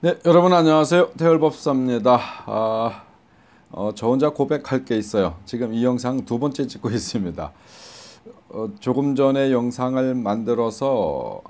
네, 여러분 안녕하세요. 태열법사입니다. 저 혼자 고백할 게 있어요. 지금 이 영상 두 번째 찍고 있습니다. 조금 전에 영상을 만들면서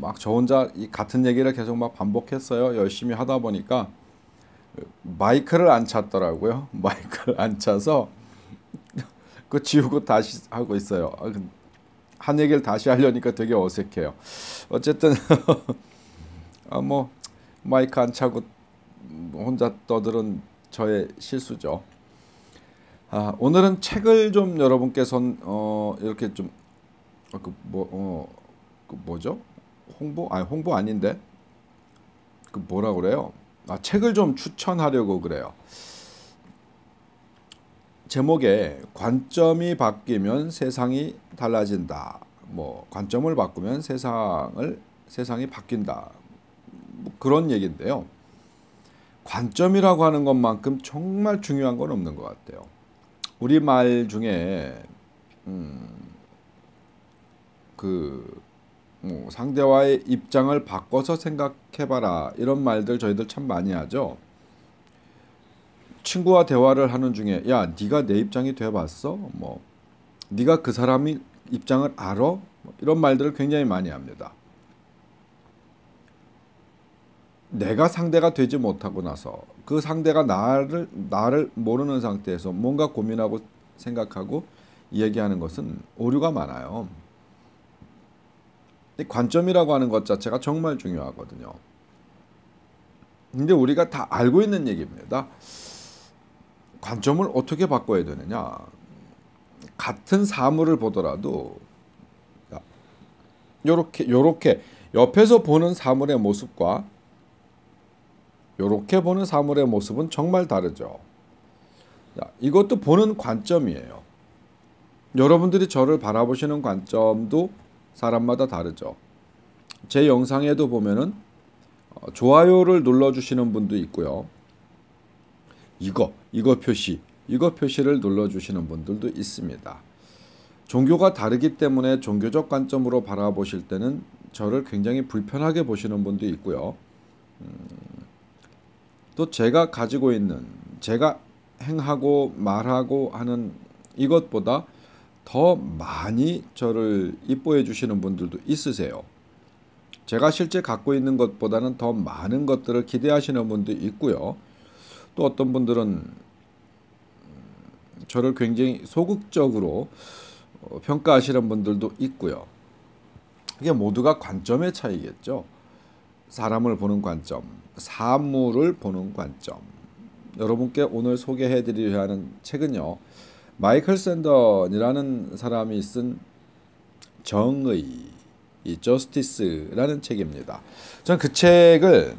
막 저 혼자 이 같은 얘기를 계속 막 반복했어요. 열심히 하다 보니까 마이크를 안 찾더라고요. 마이크를 안 찾아서 그 지우고 다시 하고 있어요. 한 얘기를 다시 하려니까 되게 어색해요. 어쨌든 뭐 마이크 안 차고 혼자 떠들은 저의 실수죠. 오늘은 책을 좀 여러분께 이렇게 좀 그 뭐죠? 홍보 아닌데 그 뭐라 그래요? 책을 좀 추천하려고 그래요. 제목에 관점이 바뀌면 세상이 달라진다. 뭐 관점을 바꾸면 세상이 바뀐다. 뭐 그런 얘기인데요. 관점이라고 하는 것만큼 정말 중요한 건 없는 것 같아요. 우리말 중에 뭐 상대와의 입장을 바꿔서 생각해봐라 이런 말들 저희들 참 많이 하죠. 친구와 대화를 하는 중에 야, 네가 내 입장이 돼봤어? 뭐 네가 그 사람이 입장을 알아? 뭐 이런 말들을 굉장히 많이 합니다. 내가 상대가 되지 못하고 나서 그 상대가 나를 모르는 상태에서 뭔가 고민하고 생각하고 이야기하는 것은 오류가 많아요. 이 관점이라고 하는 것 자체가 정말 중요하거든요. 근데 우리가 다 알고 있는 얘기입니다. 관점을 어떻게 바꿔야 되느냐? 같은 사물을 보더라도 요렇게 옆에서 보는 사물의 모습과 요렇게 보는 사물의 모습은 정말 다르죠. 이것도 보는 관점이에요. 여러분들이 저를 바라보시는 관점도 사람마다 다르죠. 제 영상에도 보면은 좋아요를 눌러주시는 분도 있고요. 이거 표시를 눌러주시는 분들도 있습니다. 종교가 다르기 때문에 종교적 관점으로 바라보실 때는 저를 굉장히 불편하게 보시는 분도 있고요. 또 제가 가지고 있는, 제가 행하고 말하고 하는 이것보다 더 많이 저를 이뻐해 주시는 분들도 있으세요. 제가 실제 갖고 있는 것보다는 더 많은 것들을 기대하시는 분도 있고요. 또 어떤 분들은 저를 굉장히 소극적으로 평가하시는 분들도 있고요. 이게 모두가 관점의 차이겠죠. 사람을 보는 관점, 사물을 보는 관점. 여러분께 오늘 소개해 드리려 하는 책은요. 마이클 샌던이라는 사람이 쓴 정의, 이 저스티스라는 책입니다. 전 그 책을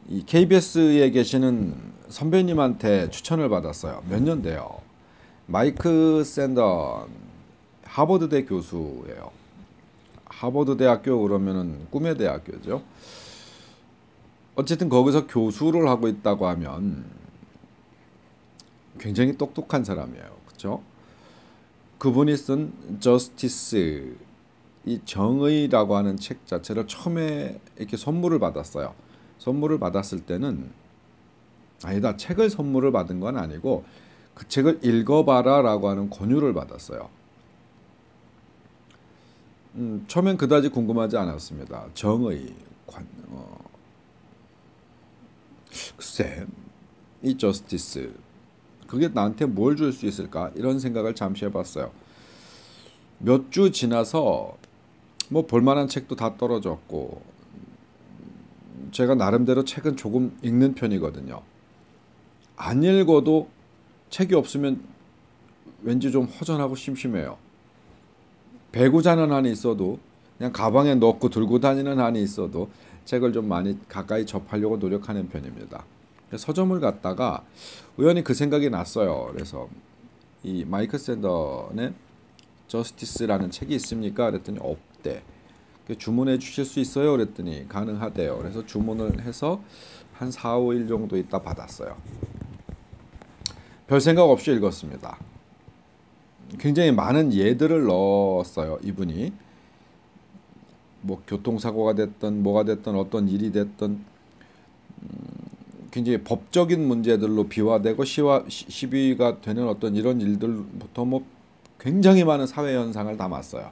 이 KBS에 계시는 선배님한테 추천을 받았어요. 몇 년 돼요. 마이크 샌던 하버드대 교수예요. 하버드 대학교 그러면은 꿈의 대학교죠. 어쨌든 거기서 교수를 하고 있다고 하면 굉장히 똑똑한 사람이에요. 그렇죠? 그분이 쓴 저스티스 이 정의라고 하는 책 자체를 처음에 이렇게 선물을 받았어요. 선물을 받았을 때는 아니다. 책을 선물을 받은 건 아니고 그 책을 읽어봐라라고 하는 권유를 받았어요. 처음엔 그다지 궁금하지 않았습니다. 정의, 글쎄, 이 저스티스 그게 나한테 뭘 줄 수 있을까 이런 생각을 잠시 해봤어요. 몇 주 지나서 뭐 볼만한 책도 다 떨어졌고 제가 나름대로 책은 조금 읽는 편이거든요. 안 읽어도 책이 없으면 왠지 좀 허전하고 심심해요. 배구자는 한이 있어도 그냥 가방에 넣고 들고 다니는 한이 있어도 책을 좀 많이 가까이 접하려고 노력하는 편입니다. 서점을 갔다가 우연히 그 생각이 났어요. 그래서 이 마이클 샌던의 저스티스라는 책이 있습니까? 그랬더니 없대. 주문해 주실 수 있어요? 그랬더니 가능하대요. 그래서 주문을 해서 한 4, 5일 정도 있다 받았어요. 별 생각 없이 읽었습니다. 굉장히 많은 예들을 넣었어요. 이분이 뭐 교통사고가 됐든 뭐가 됐든 어떤 일이 됐든 굉장히 법적인 문제들로 비화되고 시비가 되는 어떤 이런 일들부터 뭐 굉장히 많은 사회 현상을 담았어요.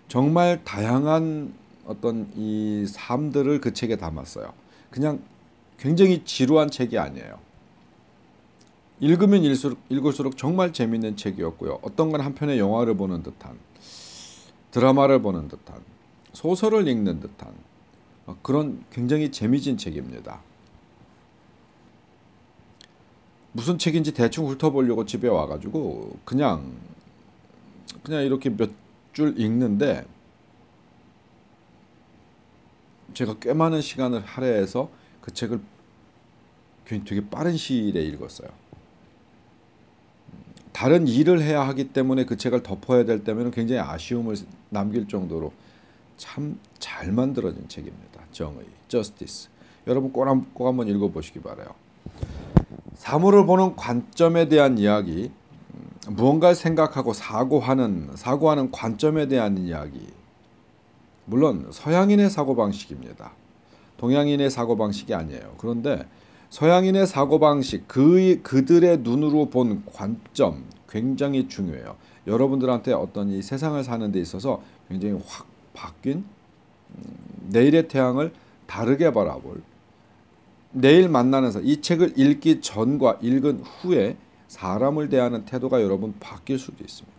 정말 다양한 어떤 이 삶들을 그 책에 담았어요. 그냥 굉장히 지루한 책이 아니에요. 읽으면 읽을수록 정말 재밌는 책이었고요. 어떤 건 한편의 영화를 보는 듯한, 드라마를 보는 듯한, 소설을 읽는 듯한 그런 굉장히 재미진 책입니다. 무슨 책인지 대충 훑어보려고 집에 와가지고 그냥 이렇게 몇 줄 읽는데 제가 꽤 많은 시간을 할애해서 그 책을 되게 빠른 시일에 읽었어요. 다른 일을 해야 하기 때문에 그 책을 덮어야 될 때면 굉장히 아쉬움을 남길 정도로 참 잘 만들어진 책입니다. 정의, Justice. 여러분 꼭 한번 읽어보시기 바라요. 사물을 보는 관점에 대한 이야기, 무언가를 생각하고 사고하는 관점에 대한 이야기. 물론 서양인의 사고방식입니다. 동양인의 사고방식이 아니에요. 그런데 서양인의 사고방식, 그들의 눈으로 본 관점 굉장히 중요해요. 여러분들한테 어떤 이 세상을 사는 데 있어서 굉장히 확 바뀐 내일의 태양을 다르게 바라볼, 내일 만나는 사람, 이 책을 읽기 전과 읽은 후에 사람을 대하는 태도가 여러분 바뀔 수도 있습니다.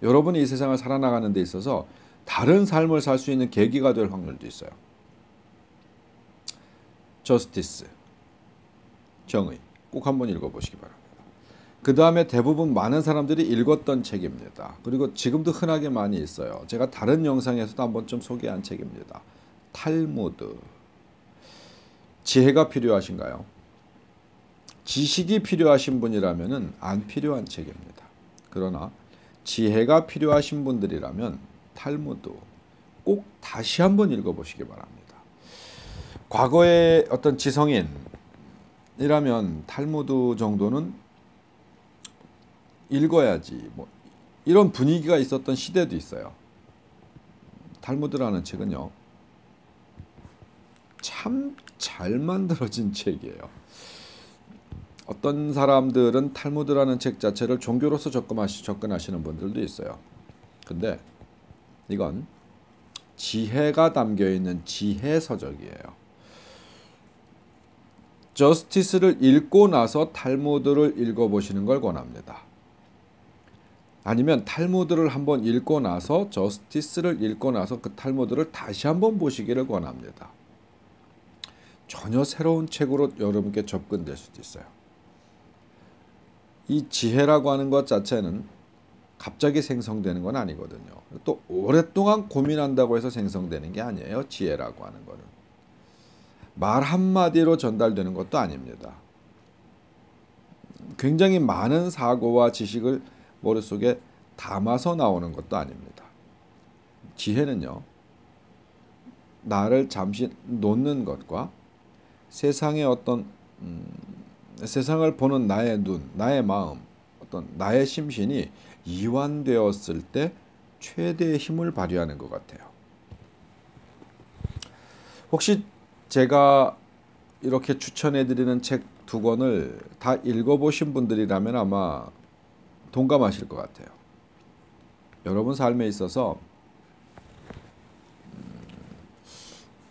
여러분이 이 세상을 살아나가는 데 있어서 다른 삶을 살 수 있는 계기가 될 확률도 있어요. 저스티스, 정의, 꼭 한번 읽어보시기 바랍니다. 그 다음에 대부분 많은 사람들이 읽었던 책입니다. 그리고 지금도 흔하게 많이 있어요. 제가 다른 영상에서도 한번 좀 소개한 책입니다. 탈무드. 지혜가 필요하신가요? 지식이 필요하신 분이라면 안 필요한 책입니다. 그러나 지혜가 필요하신 분들이라면 탈무드 꼭 다시 한번 읽어보시기 바랍니다. 과거의 어떤 지성인이라면 탈무드 정도는 읽어야지 뭐 이런 분위기가 있었던 시대도 있어요. 탈무드라는 책은요 참 잘 만들어진 책이에요. 어떤 사람들은 탈무드라는 책 자체를 종교로서 접근하시는 분들도 있어요. 근데 이건 지혜가 담겨있는 지혜서적이에요. 저스티스를 읽고 나서 탈무드를 읽어보시는 걸 권합니다. 아니면 탈무드를 한번 읽고 나서 저스티스를 읽고 나서 그 탈무드를 다시 한번 보시기를 권합니다. 전혀 새로운 책으로 여러분께 접근될 수도 있어요. 이 지혜라고 하는 것 자체는 갑자기 생성되는 건 아니거든요. 또 오랫동안 고민한다고 해서 생성되는 게 아니에요. 지혜라고 하는 거는. 말 한마디로 전달되는 것도 아닙니다. 굉장히 많은 사고와 지식을 머릿속에 담아서 나오는 것도 아닙니다. 지혜는요. 나를 잠시 놓는 것과 세상의 어떤 세상을 보는 나의 눈, 나의 마음, 어떤 나의 심신이 이완되었을 때 최대의 힘을 발휘하는 것 같아요. 혹시 제가 이렇게 추천해드리는 책 두 권을 다 읽어보신 분들이라면 아마 동감하실 것 같아요. 여러분 삶에 있어서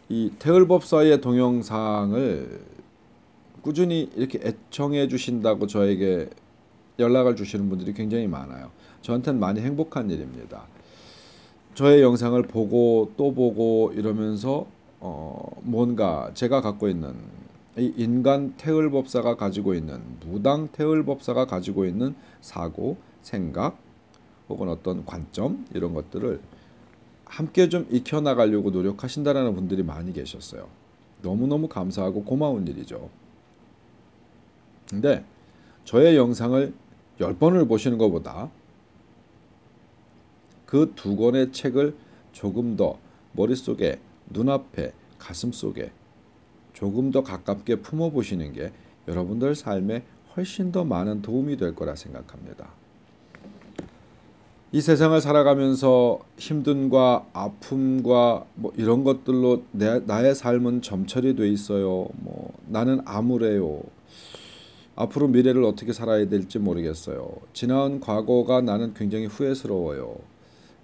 이 태을법사의 동영상을 꾸준히 이렇게 애청해 주신다고 저에게 연락을 주시는 분들이 굉장히 많아요. 저한테는 많이 행복한 일입니다. 저의 영상을 보고 또 보고 이러면서 뭔가 제가 갖고 있는 이 인간 태을법사가 가지고 있는 무당 태을법사가 가지고 있는 사고, 생각 혹은 어떤 관점 이런 것들을 함께 좀 익혀나가려고 노력하신다라는 분들이 많이 계셨어요. 너무너무 감사하고 고마운 일이죠. 근데 저의 영상을 10번을 보시는 것보다 그 두 권의 책을 조금 더 머릿속에, 눈앞에, 가슴속에 조금 더 가깝게 품어보시는 게 여러분들 삶에 훨씬 더 많은 도움이 될 거라 생각합니다. 이 세상을 살아가면서 힘듦과 아픔과 뭐 이런 것들로 나의 삶은 점철이 돼 있어요. 뭐 나는 암울해요. 앞으로 미래를 어떻게 살아야 될지 모르겠어요. 지나온 과거가 나는 굉장히 후회스러워요.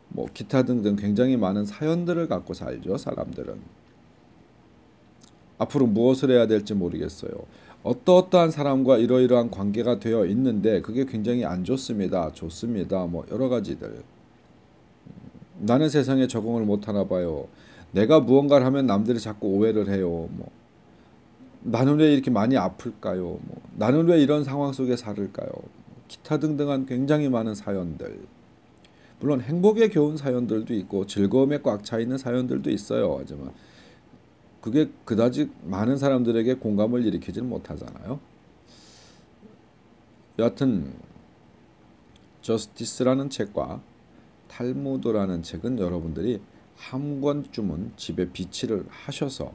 뭐 기타 등등 굉장히 많은 사연들을 갖고 살죠, 사람들은. 앞으로 무엇을 해야 될지 모르겠어요. 어떠어떠한 사람과 이러이러한 관계가 되어 있는데 그게 굉장히 안 좋습니다. 좋습니다. 뭐 여러 가지들. 나는 세상에 적응을 못 하나 봐요. 내가 무언가를 하면 남들이 자꾸 오해를 해요. 뭐 나는 왜 이렇게 많이 아플까요? 뭐 나는 왜 이런 상황 속에 살을까요? 기타 등등한 굉장히 많은 사연들. 물론 행복에 겨운 사연들도 있고 즐거움에 꽉 차 있는 사연들도 있어요. 하지만 그게 그다지 많은 사람들에게 공감을 일으키지는 못하잖아요. 여하튼 저스티스라는 책과 탈무드라는 책은 여러분들이 한 권쯤은 집에 비치를 하셔서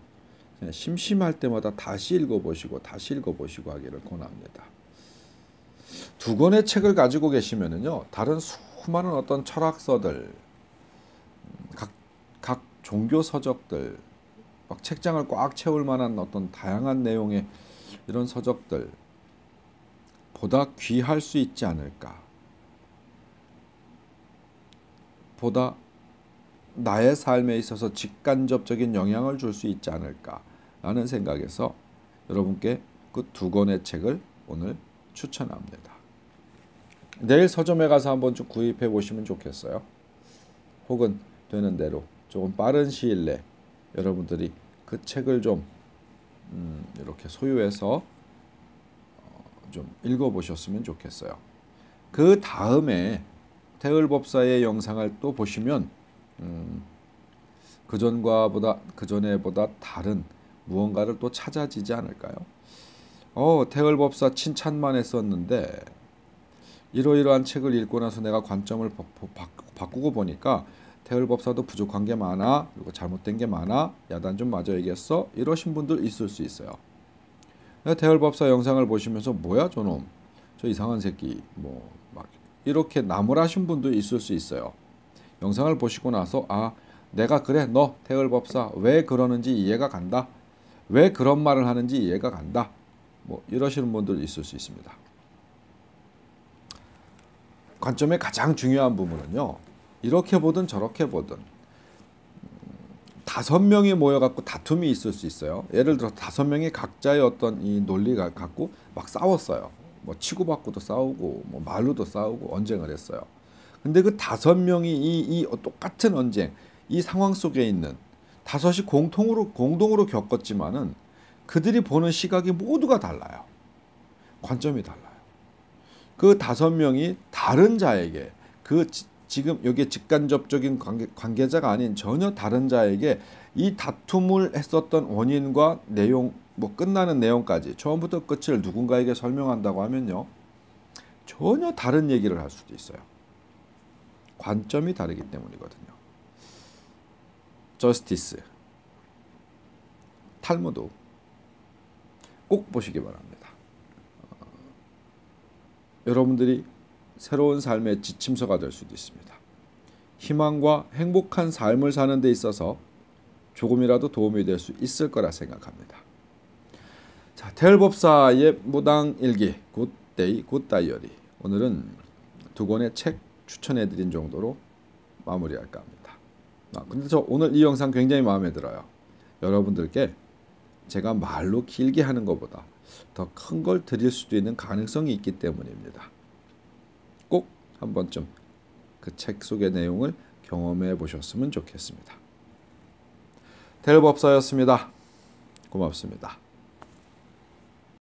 심심할 때마다 다시 읽어보시고 하기를 권합니다. 두 권의 책을 가지고 계시면은요, 다른 수많은 어떤 철학서들, 각 종교 서적들, 막 책장을 꽉 채울 만한 어떤 다양한 내용의 이런 서적들 보다 귀할 수 있지 않을까. 보다 나의 삶에 있어서 직간접적인 영향을 줄 수 있지 않을까라는 생각에서 여러분께 그 두 권의 책을 오늘 추천합니다. 내일 서점에 가서 한번 좀 구입해 보시면 좋겠어요. 혹은 되는 대로 조금 빠른 시일 내 여러분들이 그 책을 좀 이렇게 소유해서 좀 읽어보셨으면 좋겠어요. 그 다음에 태을법사의 영상을 또 보시면 그전에보다 다른 무언가를 또 찾아지지 않을까요? 태을법사 칭찬만 했었는데 이러이러한 책을 읽고 나서 내가 관점을 바꾸고 보니까 태을법사도 부족한 게 많아, 그리고 잘못된 게 많아, 야단 좀 맞아야겠어, 이러신 분들 있을 수 있어요. 태을법사 영상을 보시면서 뭐야 저놈, 저 이상한 새끼, 뭐 막 이렇게 나무라신 분도 있을 수 있어요. 영상을 보시고 나서 내가 그래, 너 태을법사 왜 그러는지 이해가 간다, 왜 그런 말을 하는지 이해가 간다, 뭐 이러시는 분들 있을 수 있습니다. 관점의 가장 중요한 부분은요, 이렇게 보든 저렇게 보든 5명이 모여갖고 다툼이 있을 수 있어요. 예를 들어 5명이 각자의 어떤 이 논리가 갖고 막 싸웠어요. 뭐 치고받고도 싸우고 뭐 말로도 싸우고 언쟁을 했어요. 근데 그 5명이 이 똑같은 언쟁, 이 상황 속에 있는 5이 공동으로 겪었지만은 그들이 보는 시각이 모두가 달라요. 관점이 달라요. 그 5명이 다른 자에게, 지금 여기에 직간접적인 관계자가 아닌 전혀 다른 자에게 이 다툼을 했었던 원인과 내용, 뭐 끝나는 내용까지 처음부터 끝을 누군가에게 설명한다고 하면요, 전혀 다른 얘기를 할 수도 있어요. 관점이 다르기 때문이거든요. 저스티스, 탈무드 꼭 보시기 바랍니다. 여러분들이 새로운 삶의 지침서가 될 수도 있습니다. 희망과 행복한 삶을 사는 데 있어서 조금이라도 도움이 될 수 있을 거라 생각합니다. 자, 태을법사의 무당일기 굿데이 굿다이어리, 오늘은 두 권의 책 추천해 드린 정도로 마무리할까 합니다. 근데 저 오늘 이 영상 굉장히 마음에 들어요. 여러분들께 제가 말로 길게 하는 것보다 더 큰 걸 드릴 수도 있는 가능성이 있기 때문입니다. 꼭 한 번쯤 그 책 속의 내용을 경험해 보셨으면 좋겠습니다. 태을법사였습니다. 고맙습니다.